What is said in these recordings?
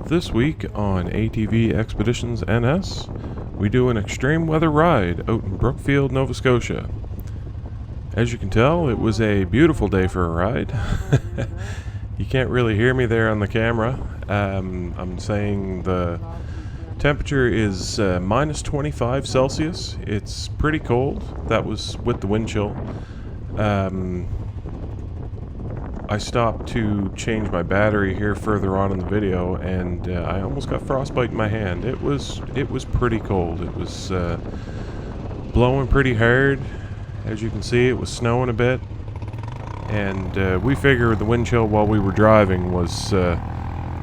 This week on ATVexpeditionsNS, we do an extreme weather ride out in Brookfield, Nova Scotia. As you can tell, it was a beautiful day for a ride. You can't really hear me there on the camera. I'm saying the temperature is minus 25 Celsius. It's pretty cold. That was with the wind chill. I stopped to change my battery here further on in the video, and I almost got frostbite in my hand. It was pretty cold. It was blowing pretty hard. As you can see, it was snowing a bit, and we figured the wind chill while we were driving was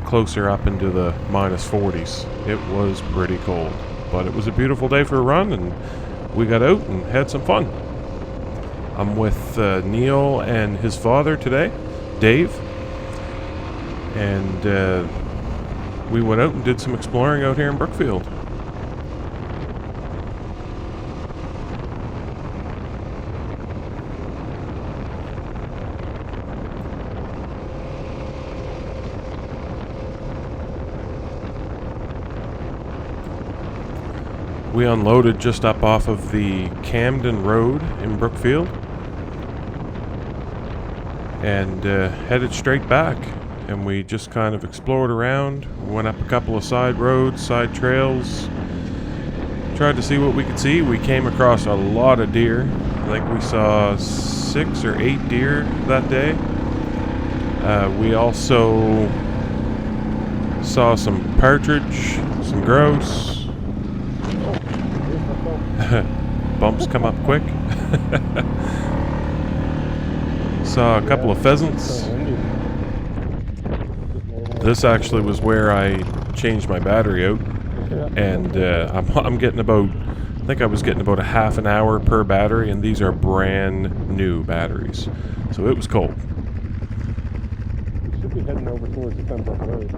closer up into the minus 40s. It was pretty cold, but it was a beautiful day for a run, and we got out and had some fun. I'm with Neil and his father today, Dave, and we went out and did some exploring out here in Brookfield. We unloaded just up off of the Camden Road in Brookfield and headed straight back, and we just kind of explored around, went up a couple of side roads, side trails, tried to see what we could see. We came across a lot of deer. I think we saw 6 or 8 deer that day. We also saw some partridge, some grouse. Bumps come up quick. Saw a couple of pheasants. This actually was where I changed my battery out, and I'm getting about, I think I was getting about a half an hour per battery, and these are brand new batteries, so it was cold. We should be heading over towards the Pembrooke Road.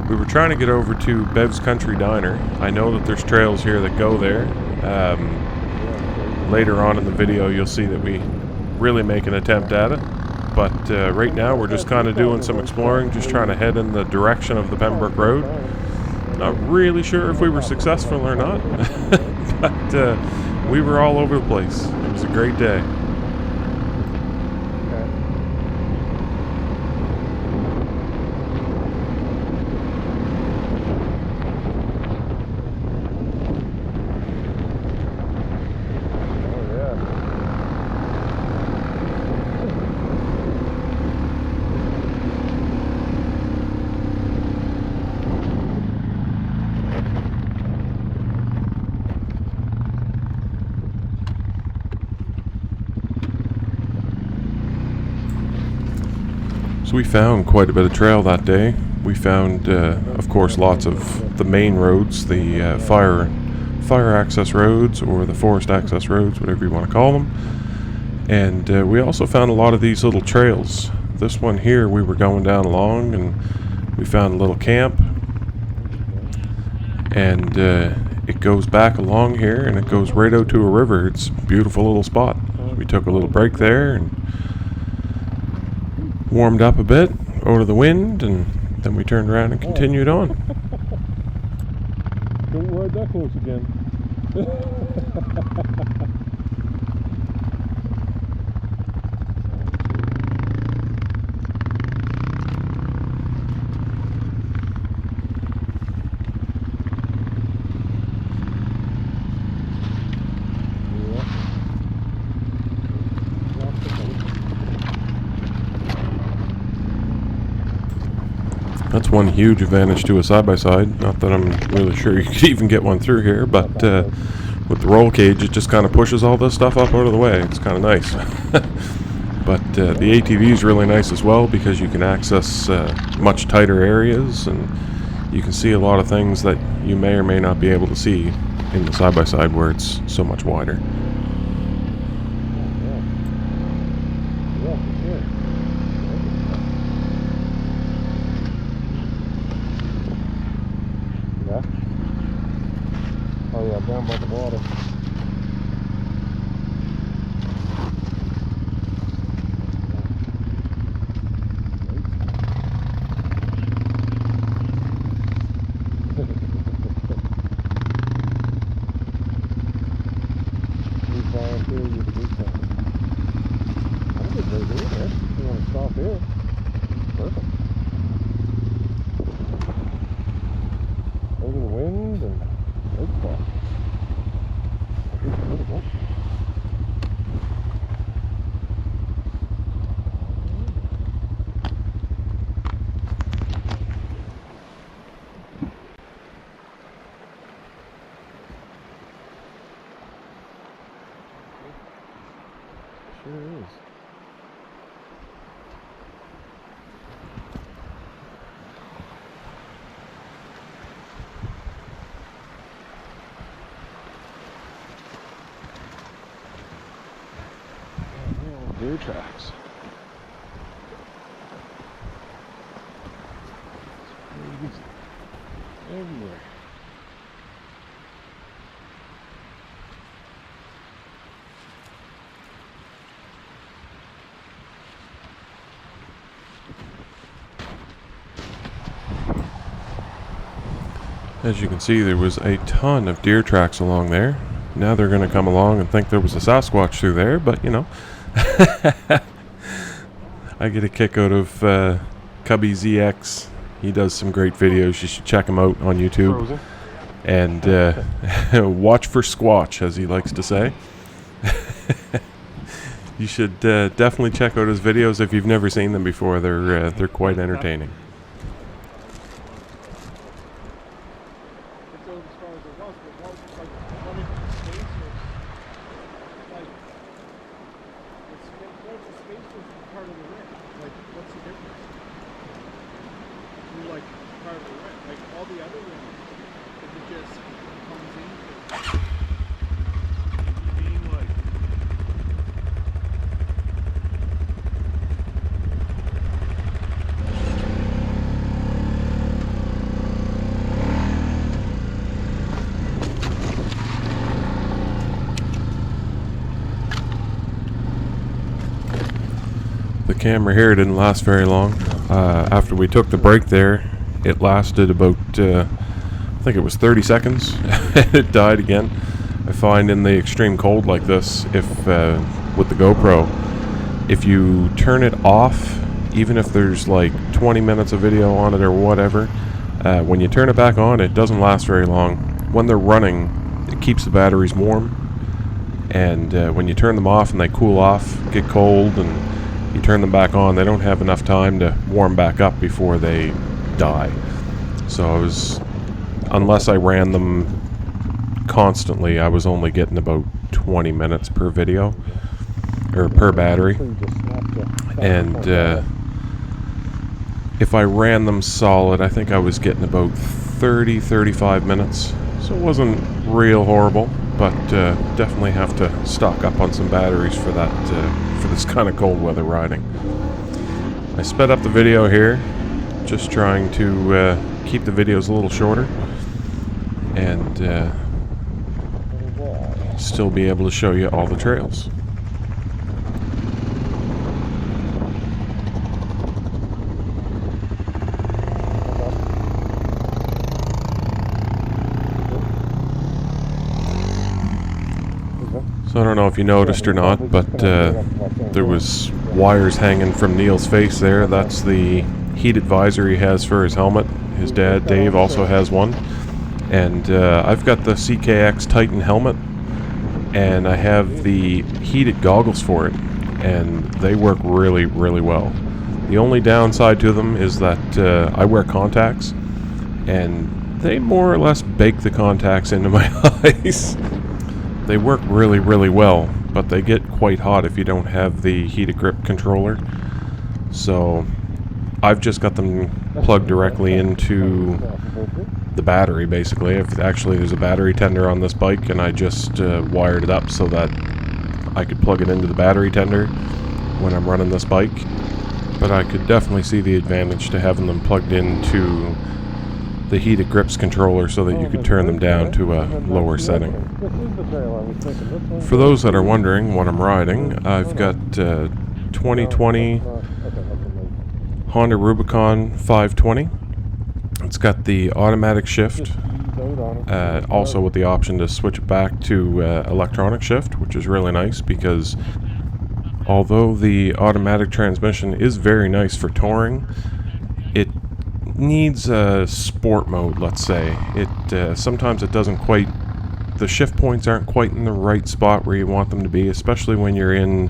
We were trying to get over to Bev's Country Diner. I know that there's trails here that go there. Later on in the video you'll see that we really make an attempt at it. But right now we're just kind of doing some exploring, just trying to head in the direction of the Pembrooke Road. Not really sure if we were successful or not, but we were all over the place. It was a great day. So we found quite a bit of trail that day. We found, of course, lots of the main roads, the fire access roads, or the forest access roads, whatever you want to call them. And we also found a lot of these little trails. This one here, we were going down along, and we found a little camp. And it goes back along here, and it goes right out to a river. It's a beautiful little spot. We took a little break there, and warmed up a bit over the wind, and then we turned around and continued on. Don't ride that close again. That's one huge advantage to a side-by-side. Not that I'm really sure you could even get one through here, but with the roll cage, it just kind of pushes all this stuff up out of the way. It's kind of nice. But the ATV is really nice as well, because you can access much tighter areas, and you can see a lot of things that you may or may not be able to see in the side-by-side where it's so much wider. Oh yeah, down by the water. gonna stop here. Perfect. Over the wind and great spot. Beautiful. Sure is. Deer tracks. Everywhere. As you can see, there was a ton of deer tracks along there. Now they're going to come along and think there was a Sasquatch through there, but you know. I get a kick out of Cubby ZX. He does some great videos. You should check him out on YouTube. Frozen. And watch for Squatch, as he likes to say. You should definitely check out his videos if you've never seen them before. They're quite entertaining. The camera here didn't last very long. After we took the break there, it lasted about, I think it was 30 seconds, and it died again. I find in the extreme cold like this, if with the GoPro, if you turn it off, even if there's like 20 minutes of video on it or whatever, when you turn it back on, it doesn't last very long. When they're running, it keeps the batteries warm, and when you turn them off and they cool off, get cold, and you turn them back on, they don't have enough time to warm back up before they die. So I was, unless I ran them constantly, I was only getting about 20 minutes per video, or per battery. And if I ran them solid, I think I was getting about 30-35 minutes. So it wasn't real horrible, but definitely have to stock up on some batteries for that, for this kind of cold weather riding. I sped up the video here, just trying to keep the videos a little shorter and still be able to show you all the trails. So I don't know if you noticed or not, but there was wires hanging from Neil's face there. That's the heat advisor he has for his helmet. His dad, Dave, also has one. And I've got the CKX Titan helmet, and I have the heated goggles for it, and they work really, really well. The only downside to them is that I wear contacts, and they more or less bake the contacts into my eyes. They work really, really well, but they get quite hot if you don't have the heated grip controller. So I've just got them plugged directly into the battery, basically. If actually there's a battery tender on this bike, and I just wired it up so that I could plug it into the battery tender when I'm running this bike. But I could definitely see the advantage to having them plugged into the heated grips controller so that you could turn them down to a lower setting. For those that are wondering what I'm riding, I've got 2020 Honda Rubicon 520. It's got the automatic shift, also with the option to switch it back to electronic shift, which is really nice because Although the automatic transmission is very nice for touring, it needs a sport mode, let's say. Sometimes it doesn't quite, the shift points aren't quite in the right spot where you want them to be, especially when you're in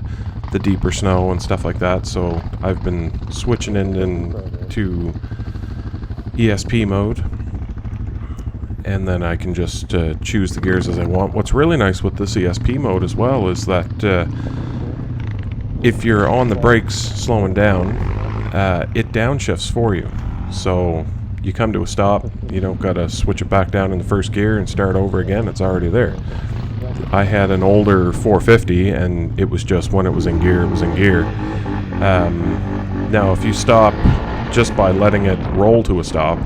the deeper snow and stuff like that. So I've been switching into ESP mode, and then I can just choose the gears as I want. What's really nice with this ESP mode as well is that if you're on the brakes slowing down, it downshifts for you. So you come to a stop, you don't gotta switch it back down in the first gear and start over again, it's already there. I had an older 450 and it was just when it was in gear, it was in gear. Now if you stop just by letting it roll to a stop,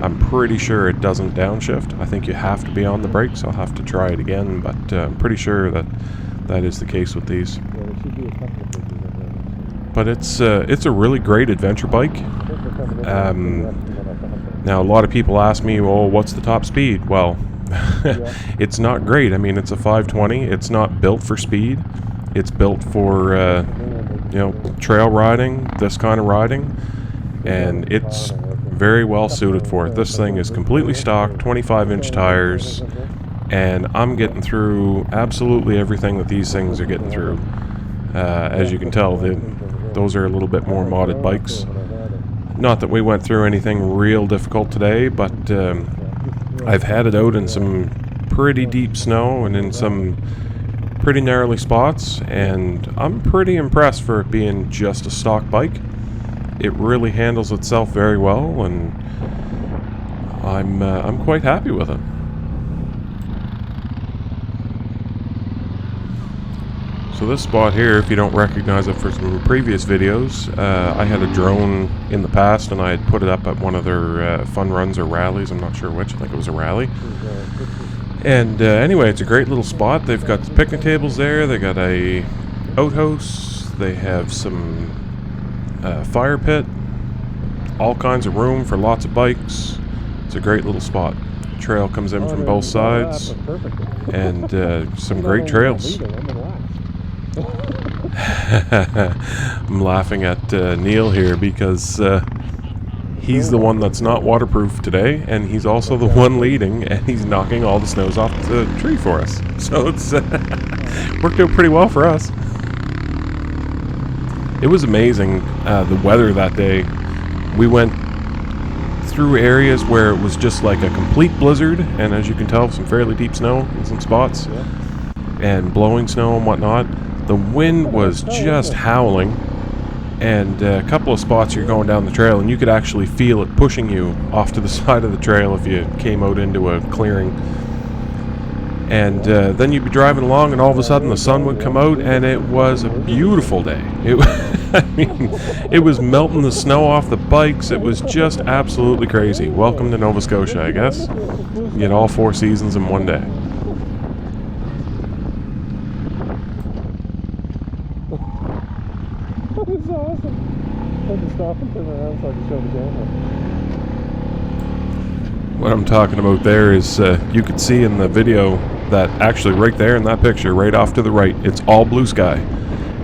I'm pretty sure it doesn't downshift. I think you have to be on the brakes. I'll have to try it again, but I'm pretty sure that is the case with these. But it's a really great adventure bike. Now a lot of people ask me, well, what's the top speed? Well, it's not great. I mean, it's a 520. It's not built for speed. It's built for trail riding, this kind of riding, and it's very well suited for it. This thing is completely stock, 25-inch tires, and I'm getting through absolutely everything that these things are getting through. As you can tell, those are a little bit more modded bikes. Not that we went through anything real difficult today, but I've had it out in some pretty deep snow and in some pretty gnarly spots, and I'm pretty impressed for it being just a stock bike. It really handles itself very well, and I'm quite happy with it. So this spot here, if you don't recognize it from some previous videos, I had a drone in the past and I had put it up at one of their fun runs or rallies. I'm not sure which. I think it was a rally. And anyway, it's a great little spot. They've got the picnic tables there. They got a outhouse. They have some fire pit. All kinds of room for lots of bikes. It's a great little spot. Trail comes in from both sides, and some great trails. I'm laughing at Neil here because he's the one that's not waterproof today, and he's also the one leading, and he's knocking all the snows off the tree for us. So it's worked out pretty well for us. It was amazing, the weather that day. We went through areas where it was just like a complete blizzard, and as you can tell, some fairly deep snow in some spots, and blowing snow and whatnot. The wind was just howling, and a couple of spots you're going down the trail and you could actually feel it pushing you off to the side of the trail if you came out into a clearing. And then you'd be driving along and all of a sudden the sun would come out and it was a beautiful day. I mean, it was melting the snow off the bikes. It was just absolutely crazy. Welcome to Nova Scotia, I guess. You get all 4 seasons in one day. It's awesome. I had to stop and turn around so I could show the camera. What I'm talking about there is you could see in the video that actually right there in that picture, right off to the right, it's all blue sky.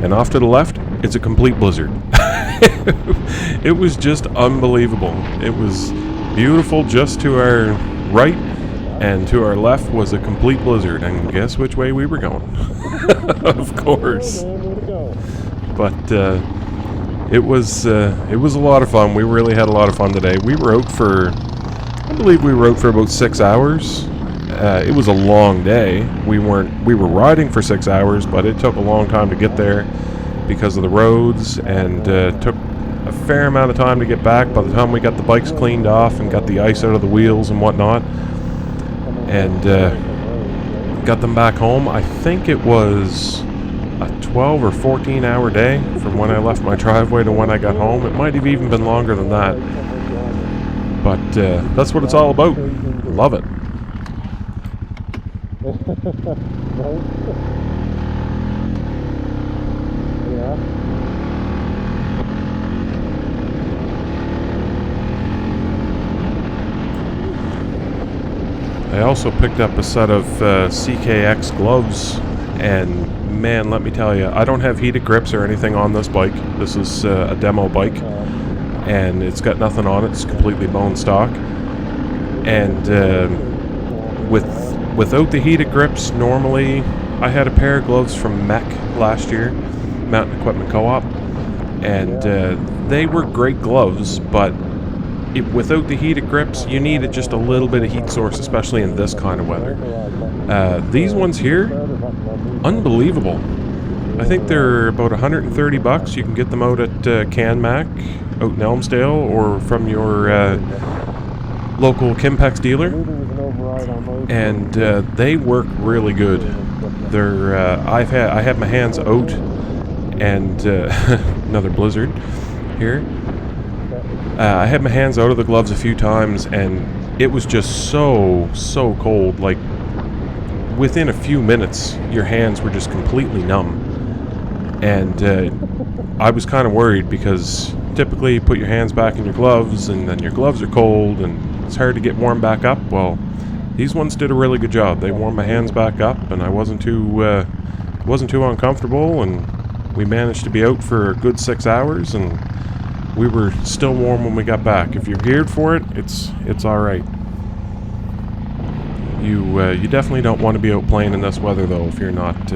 And off to the left, it's a complete blizzard. It was just unbelievable. It was beautiful just to our right, and to our left was a complete blizzard. And guess which way we were going? Of course. But it was a lot of fun. We really had a lot of fun today. We were out for, I believe we were out for about 6 hours. It was a long day. We were riding for 6 hours, but it took a long time to get there because of the roads, and took a fair amount of time to get back. By the time we got the bikes cleaned off and got the ice out of the wheels and whatnot, and got them back home, I think it was a 12 or 14 hour day from when I left my driveway to when I got home. It might have even been longer than that, but that's what it's all about. Love it. Yeah. I also picked up a set of CKX gloves And man, let me tell you, I don't have heated grips or anything on this bike. This is a demo bike, and it's got nothing on it. It's completely bone stock. And without the heated grips, normally I had a pair of gloves from Mech last year, Mountain Equipment Co-op, and they were great gloves, but without the heated grips, you needed just a little bit of heat source, especially in this kind of weather. These ones here, unbelievable. I think they're about $130. You can get them out at CanMac out in Elmsdale, or from your local Kimpex dealer, and they work really good. They're I had my hands out, and another blizzard here. I had my hands out of the gloves a few times, and it was just so cold. Like, within a few minutes, your hands were just completely numb. And I was kind of worried, because typically you put your hands back in your gloves, and then your gloves are cold, and it's hard to get warm back up. Well, these ones did a really good job. They warmed my hands back up, and I wasn't too uncomfortable, and we managed to be out for a good 6 hours, and we were still warm when we got back. If you're geared for it, it's all right. You definitely don't want to be out playing in this weather, though, if you're not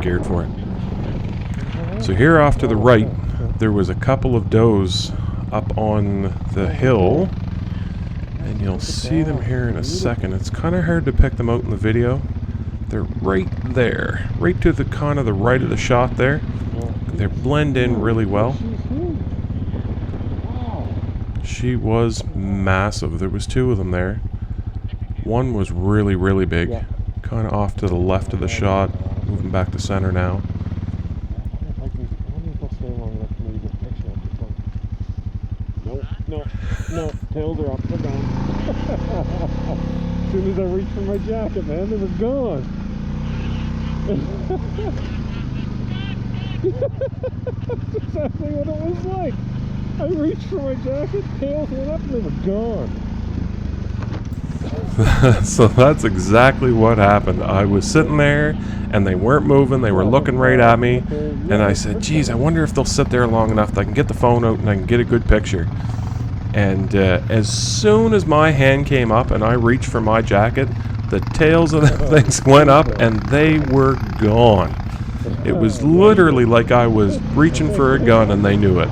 geared for it. So here off to the right, there was a couple of does up on the hill, and you'll see them here in a second. It's kind of hard to pick them out in the video. They're right there, right to the kind of the right of the shot there. They blend in really well. She was massive. There was two of them there. One was really big, kind of off to the left of the shot, moving back to center now. No, tails are up, they're gone. As soon as I reached for my jacket, man, they were gone. That's exactly what it was like. I reached for my jacket, tails went up, and they were gone. So that's exactly what happened. I was sitting there, and they weren't moving. They were looking right at me, and I said, geez, I wonder if they'll sit there long enough that I can get the phone out and I can get a good picture. And as soon as my hand came up and I reached for my jacket, the tails of the things went up and they were gone. It was literally like I was reaching for a gun and they knew it.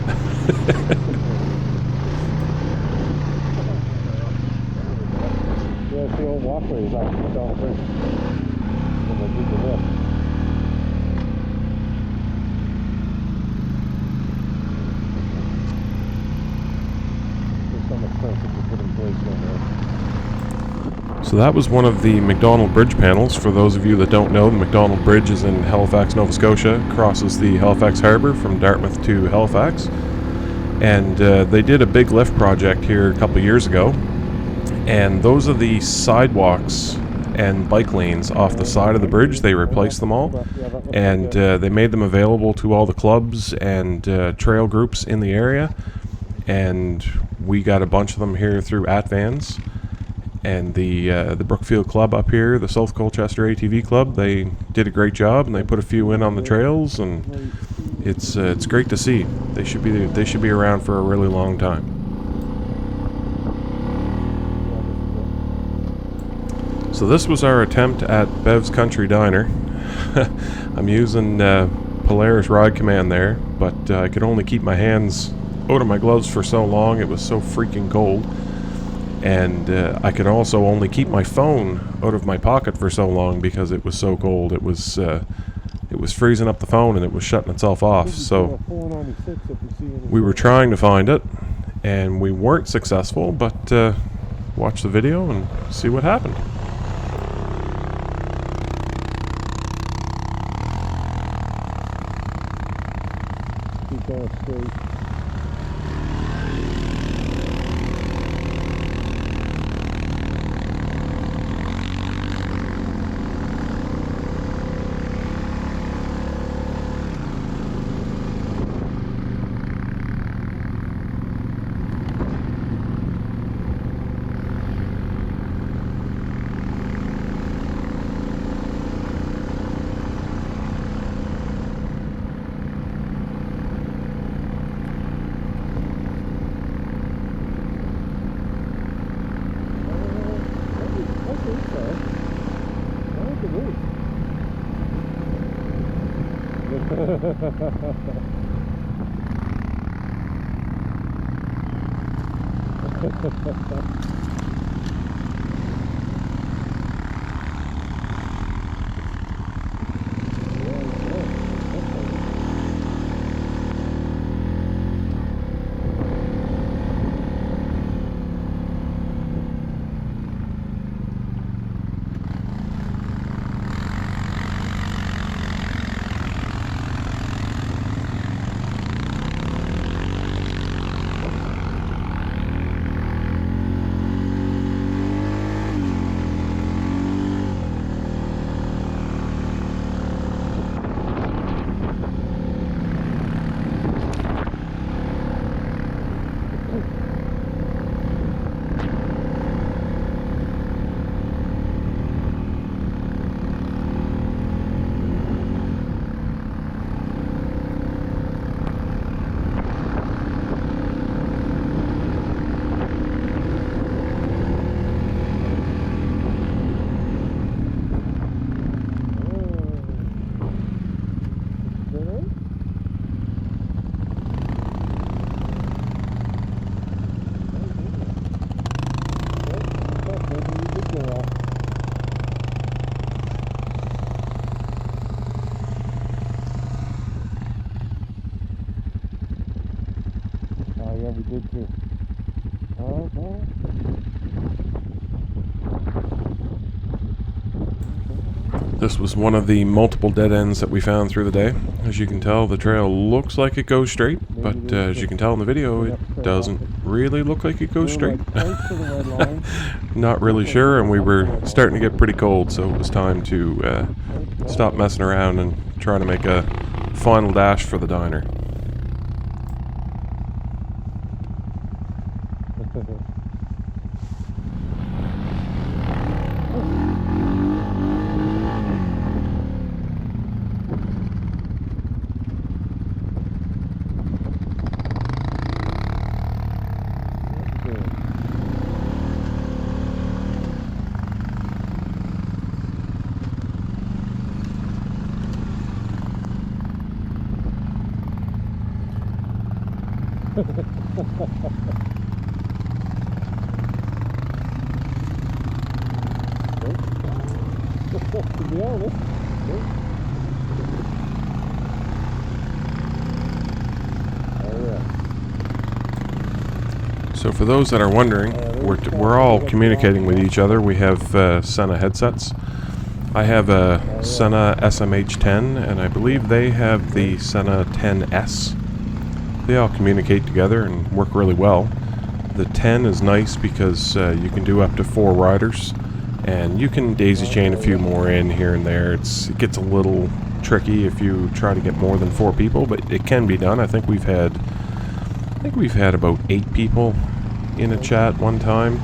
Yeah, the old walkway is out the Donald Bridge. And I did the lift. There's so much fence that you put in place down there. So that was one of the McDonald Bridge panels. For those of you that don't know, the McDonald Bridge is in Halifax, Nova Scotia. Crosses the Halifax Harbour from Dartmouth to Halifax. And they did a big lift project here a couple years ago. And those are the sidewalks and bike lanes off the side of the bridge. They replaced them all. And they made them available to all the clubs and trail groups in the area. And we got a bunch of them here through ATVans. And the Brookfield club up here, the South Colchester ATV club, they did a great job, and they put a few in on the trails, and it's great to see. They should be around for a really long time. So this was our attempt at Bev's Country Diner. I'm using Polaris Ride Command there, but I could only keep my hands out of my gloves for so long. It was so freaking cold. And I could also only keep my phone out of my pocket for so long because it was so cold. It was freezing up the phone and it was shutting itself off. So we were trying to find it, and we weren't successful. But watch the video and see what happened. Keep going straight. Yeah, we did too. Okay. This was one of the multiple dead ends that we found through the day. As you can tell, the trail looks like it goes straight, but as you can tell in the video, it doesn't really look like it goes straight. Not really sure, and we were starting to get pretty cold, so it was time to stop messing around and try to make a final dash for the diner. To be honest. So for those that are wondering, we're all communicating with each other. We have Sena headsets. I have a Sena SMH10, and I believe they have the Sena 10S. They all communicate together and work really well. The 10 is nice because you can do up to 4 riders, and you can daisy chain a few more in here and there. It gets a little tricky if you try to get more than 4 people, but it can be done. I think we've had about 8 people in a chat one time.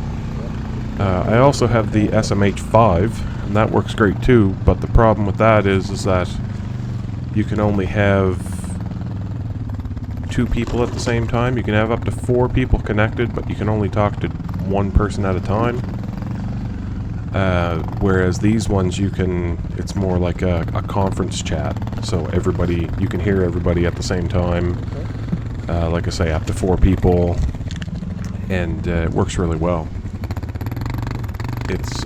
I also have the SMH5, and that works great too, but the problem with that is that you can only have 2 people at the same time. You can have up to 4 people connected, but you can only talk to 1 person at a time. Whereas these ones, it's more like a conference chat, so you can hear everybody at the same time. Like I say, up to 4 people, and it works really well.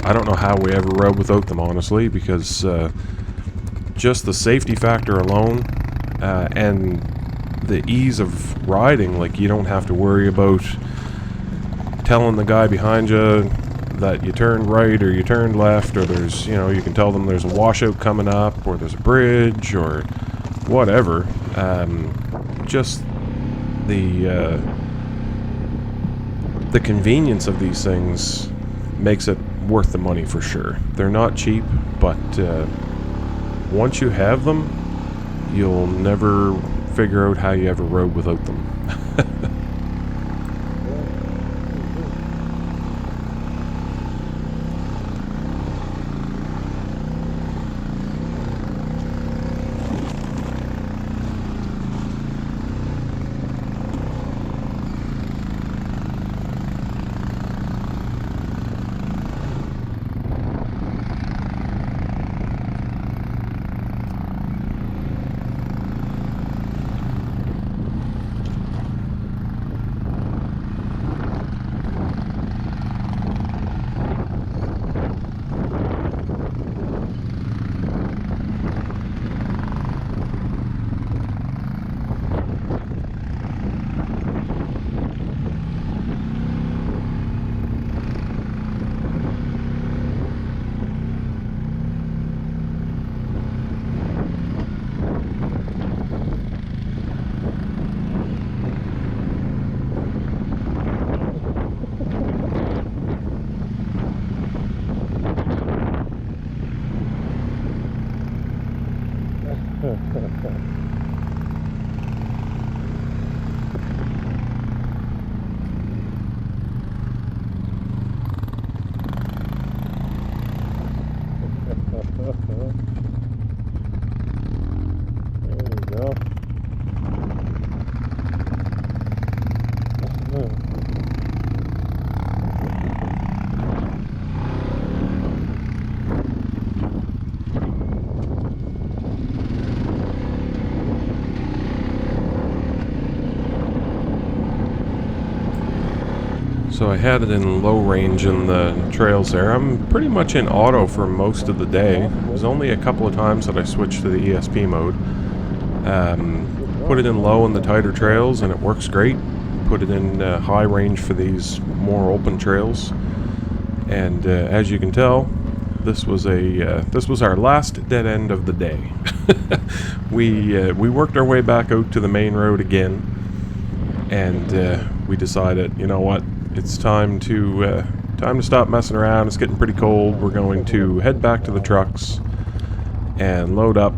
I don't know how we ever rode without them, honestly, because just the safety factor alone, and the ease of riding, like you don't have to worry about telling the guy behind you that you turned right or you turned left, or there's, you can tell them there's a washout coming up, or there's a bridge, or whatever. Just the convenience of these things makes it worth the money for sure. They're not cheap, but once you have them, you'll never figure out how you ever rode without them. So I had it in low range in the trails there. I'm pretty much in auto for most of the day. There's only a couple of times that I switched to the ESP mode. Put it in low in the tighter trails and it works great. Put it in high range for these more open trails. And as you can tell, this was our last dead end of the day. We worked our way back out to the main road again, and we decided, you know what, it's time to stop messing around. It's getting pretty cold. We're going to head back to the trucks and load up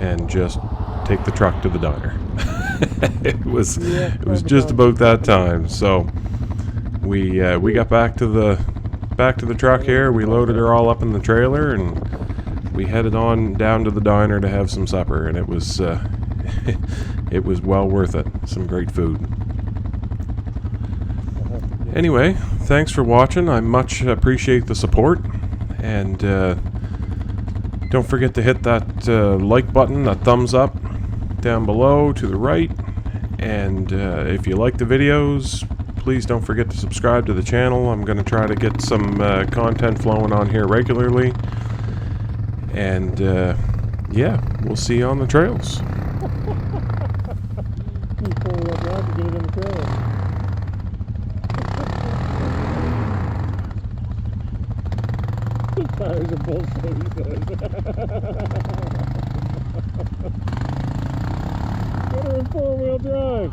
and just take the truck to the diner. It was just about that time. So we got back to the truck here. We loaded her all up in the trailer and we headed on down to the diner to have some supper, and it was it was well worth it. Some great food. Anyway, thanks for watching. I much appreciate the support, and don't forget to hit that like button, that thumbs up down below to the right, and if you like the videos, please don't forget to subscribe to the channel. I'm going to try to get some content flowing on here regularly, and yeah, we'll see you on the trails. Tires are both same size. Get her in 4-wheel drive.